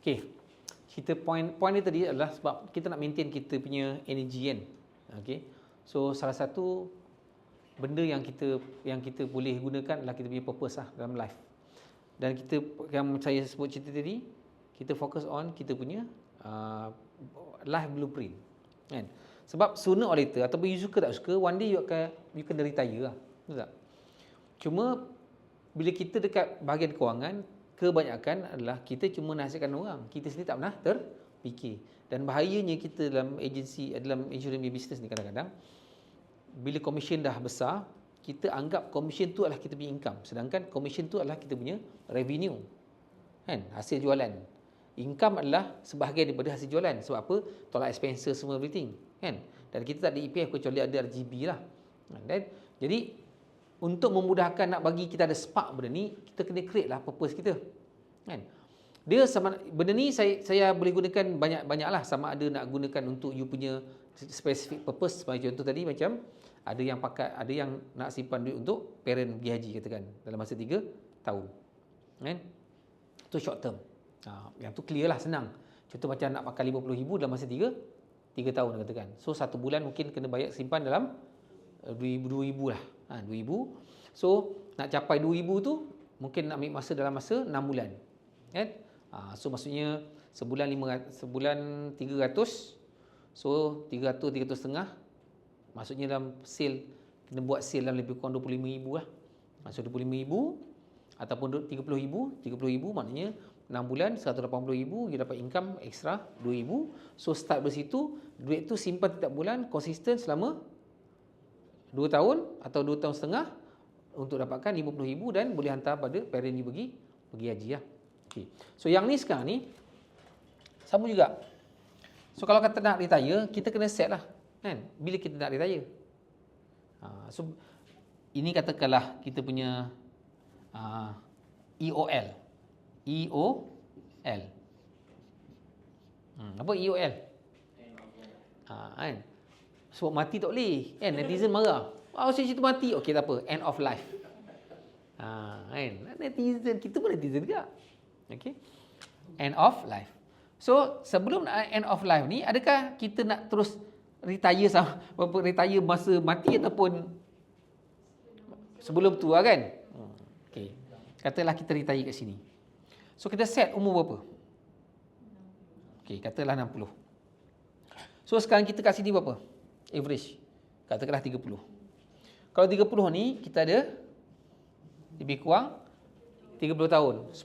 Okey. Kita point dia tadi adalah sebab kita nak maintain kita punya energy kan. Okey. So salah satu benda yang kita boleh gunakan adalah kita punya purpose lah dalam life. Dan kita, yang saya sebut cerita tadi, kita fokus on kita punya life blueprint kan. Sebab sooner or later, ataupun you suka tak suka, one day you kena retire lah. Betul tak? Cuma bila kita dekat bahagian kewangan, kebanyakan adalah kita cuma nasihatkan orang, kita sendiri tak pernah terfikir. Dan bahayanya kita dalam agensi, dalam insurance business ni, kadang-kadang bila commission dah besar, kita anggap commission tu adalah kita punya income, sedangkan commission tu adalah kita punya revenue kan, hasil jualan. Income adalah sebahagian daripada hasil jualan. Sebab apa? Tolak expenses semua, everything kan. Dan kita tak ada EPF kecuali ada RGB lah. Dan jadi untuk memudahkan nak bagi kita ada spark benda ni, kita kena create lah purpose kita kan. Dia sama, benda ni saya boleh gunakan banyak lah, sama ada nak gunakan untuk you punya specific purpose. Sebagai contoh tadi, macam ada yang nak simpan duit untuk parent pergi haji katakan dalam masa 3 tahun kan. Itu short term. Yang tu clear lah, senang. Contoh macam nak pakai 50,000 dalam masa 3 tahun katakan. So 1 bulan mungkin kena bayar simpan dalam 2,000 lah. 2,000. So nak capai 2,000 tu mungkin nak ambil masa dalam masa 6 bulan. Kan? So maksudnya sebulan 300. So 300 setengah. Maksudnya dalam sale, kena buat sale dalam lebih kurang 25,000 lah. So 25,000 ataupun 30,000 maknanya 6 bulan 180,000, you dapat income extra 2,000. So start dari situ, duit tu simpan setiap bulan konsisten selama 2 tahun atau 2 tahun setengah untuk dapatkan 50,000 dan boleh hantar pada parent you pergi haji lah. Okay. So yang ni sekarang ni sama juga. So kalau kata nak retire, kita kena set lah kan, bila kita nak retire. So ini katakanlah kita punya EOL. Apa EOL? Kan? Sebab mati tak boleh kan, netizen marah. Saya cerita mati, okey tak apa, end of life. Kan? Netizen, kita pun netizen juga. Okey. End of life. So sebelum end of life ni, adakah kita nak terus retire masa mati ataupun sebelum tu lah kan? Okey. Katalah kita retire kat sini. So kita set umur berapa? Okey, katalah 60. So sekarang kita kat sini berapa? Average. Katakanlah 30. Kalau 30 ni kita ada lebih kurang 30 tahun. 10